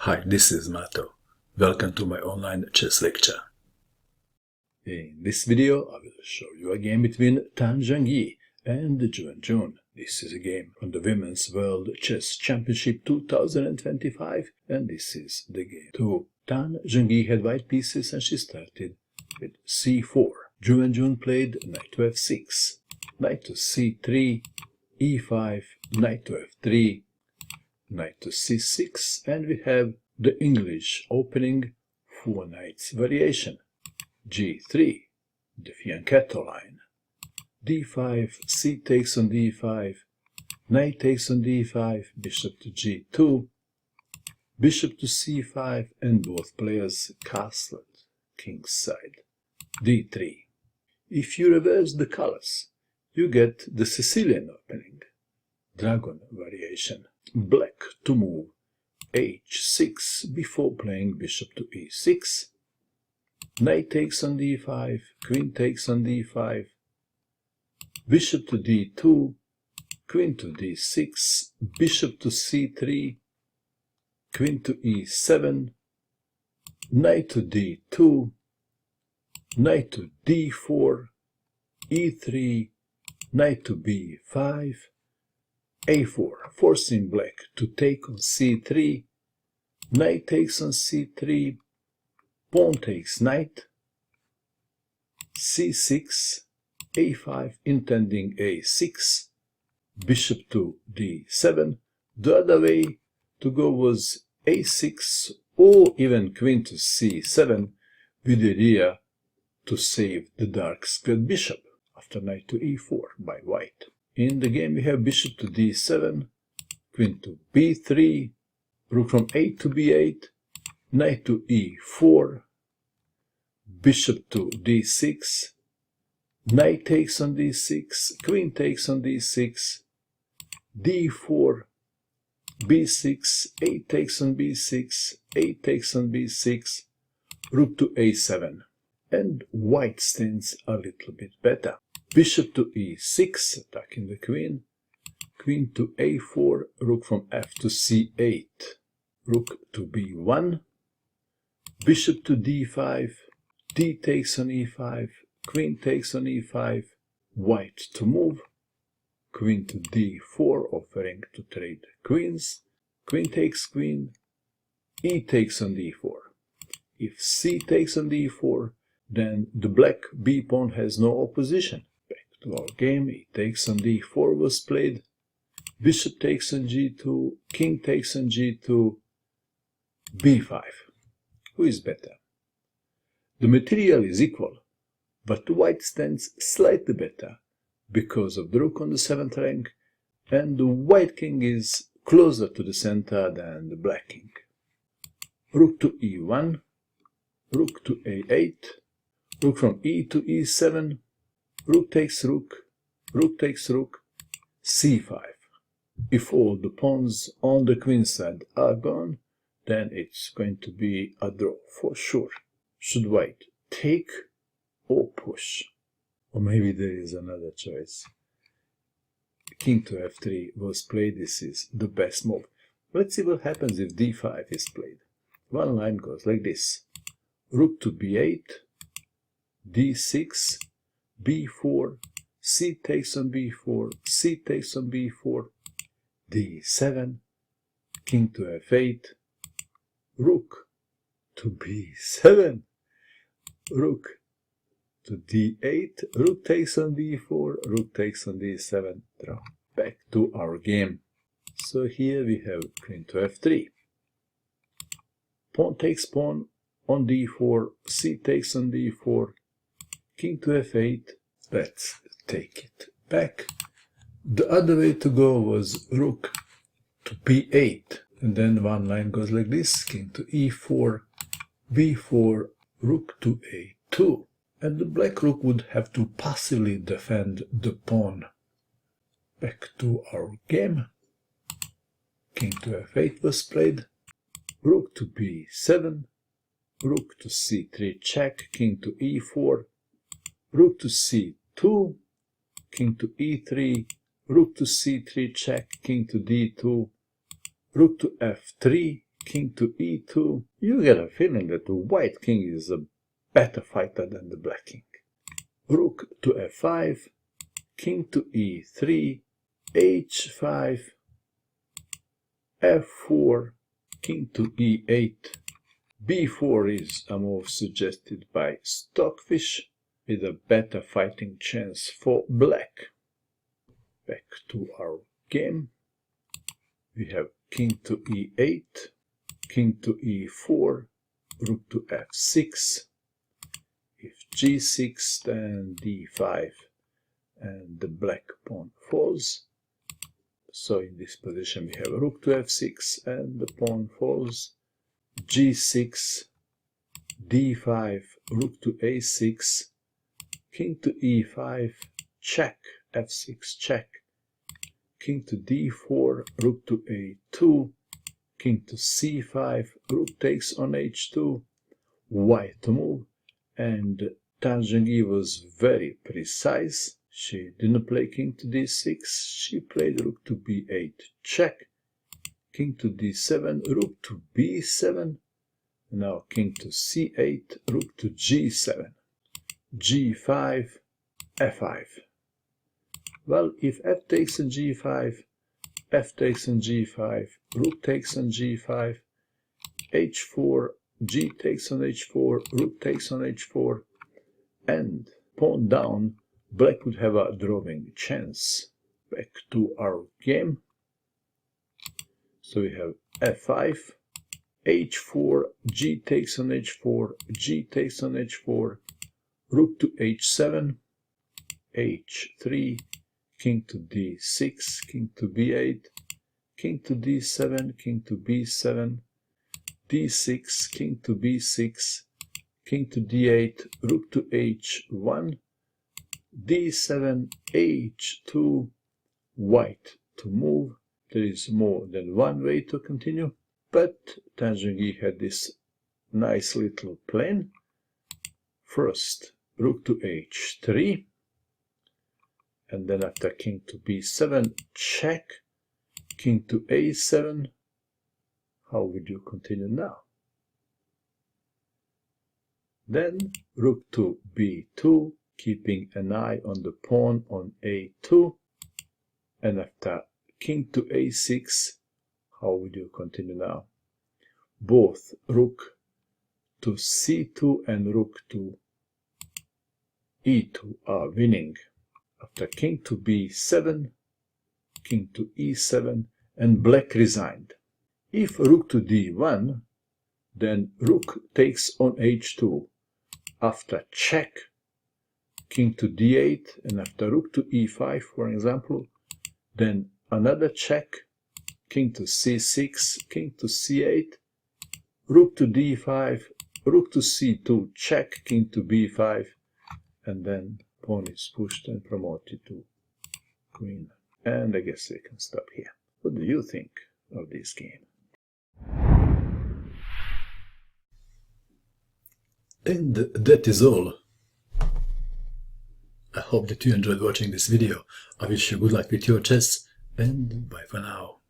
Hi, this is Mato. Welcome to my online chess lecture. In this video, I will show you a game between Tan Zhongyi and Wenjun Ju. This is a game from the Women's World Chess Championship 2025, and this is the game 2. Tan Zhongyi had white pieces and she started with c4. Wenjun Ju played knight to f6, knight to c3, e5, knight to f3, knight to c6, and we have the English opening 4 knights variation. g3, the Fianchetto line. d5, c takes on d5, knight takes on d5, bishop to g2, bishop to c5, and both players castled king's side. d3. If you reverse the colors, you get the Sicilian opening, dragon variation. Black to move h6 before playing bishop to e6, knight takes on d5, queen takes on d5, bishop to d2, queen to d6, bishop to c3, queen to e7, knight to d2, knight to d4, e3, knight to b5, a4, forcing black to take on c3, knight takes on c3, pawn takes knight, c6, a5, intending a6, bishop to d7. The other way to go was a6 or even queen to c7, with the idea to save the dark squared bishop after knight to e4 by white. In the game we have bishop to d7, queen to b3, rook from a to b8, knight to e4, bishop to d6, knight takes on d6, queen takes on d6, d4, b6, a takes on b6, a takes on b6, rook to a7. And white stands a little bit better. Bishop to e6, attacking the queen, queen to a4, rook from f to c8, rook to b1, bishop to d5, d takes on e5, queen takes on e5, white to move, queen to d4, offering to trade queens, queen takes queen, e takes on d4. If c takes on d4, then the black b pawn has no opposition. Back to our game, e takes on d4 was played, bishop takes on g2, king takes on g2, b5. Who is better? The material is equal, but white stands slightly better because of the rook on the 7th rank, and the white king is closer to the center than the black king. Rook to e1, rook to a8, rook from e to e7, rook takes rook, rook takes rook, c5. If all the pawns on the queen side are gone, then it's going to be a draw for sure. Should white take or push? Or maybe there is another choice. King to f3 was played. This is the best move. Let's see what happens if d5 is played. One line goes like this. Rook to b8, d6, b4, c takes on b4, c takes on b4, d7, king to f8, rook to b7, rook to d8, rook takes on d4, rook takes on d7, draw. Back to our game. So here we have queen to f3. Pawn takes pawn on d4, c takes on d4, king to f8. Let's take it back. The other way to go was rook to b8, and then one line goes like this, king to e4, b4, rook to a2, and the black rook would have to passively defend the pawn. Back to our game. King to f8 was played, rook to b7, rook to c3 check, king to e4, rook to c2, king to e3, rook to c3 check, king to d2, rook to f3, king to e2. You get a feeling that the white king is a better fighter than the black king. Rook to f5, king to e3, h5, f4, king to e8. b4 is a move suggested by Stockfish with a better fighting chance for black. Back to our game. We have king to e8, king to e4, rook to f6. If g6, then d5, and the black pawn falls. So in this position we have rook to f6 and the pawn falls. g6, d5, rook to a6, king to e5, check, f6 check, king to d4, rook to a2, king to c5, rook takes on h2, white to move, and Tan Zhongyi was very precise. She didn't play king to d6, she played rook to b8, check, king to d7, rook to b7, now king to c8, rook to g7, g5, f5. Well, if f takes on g5, f takes on g5, rook takes on g5, h4, g takes on h4, rook takes on h4, and pawn down, black would have a drawing chance. Back to our game. So we have f5, h4, g takes on h4, g takes on h4, rook to h7, h3, king to d6, king to b8, king to d7, king to b7, d6, king to b6, king to d8, rook to h1, d7, h2, white to move. There is more than one way to continue, but Tan Zhongyi had this nice little plan. First, rook to h3, and then after king to b7, check, king to a7. How would you continue now? Then rook to b2, keeping an eye on the pawn on a2, and after king to a6, how would you continue now? Both rook to c2 and rook to e2 are winning. After king to b7, king to e7, and black resigned. If rook to d1, then rook takes on h2. After check, king to d8, and after rook to e5, for example, then another check, king to c6, king to c8, rook to d5, rook to c2, check, king to b5, and then pawn is pushed and promoted to queen. And I guess I can stop here. What do you think of this game? And that is all. I hope that you enjoyed watching this video. I wish you good luck with your chess, and bye for now.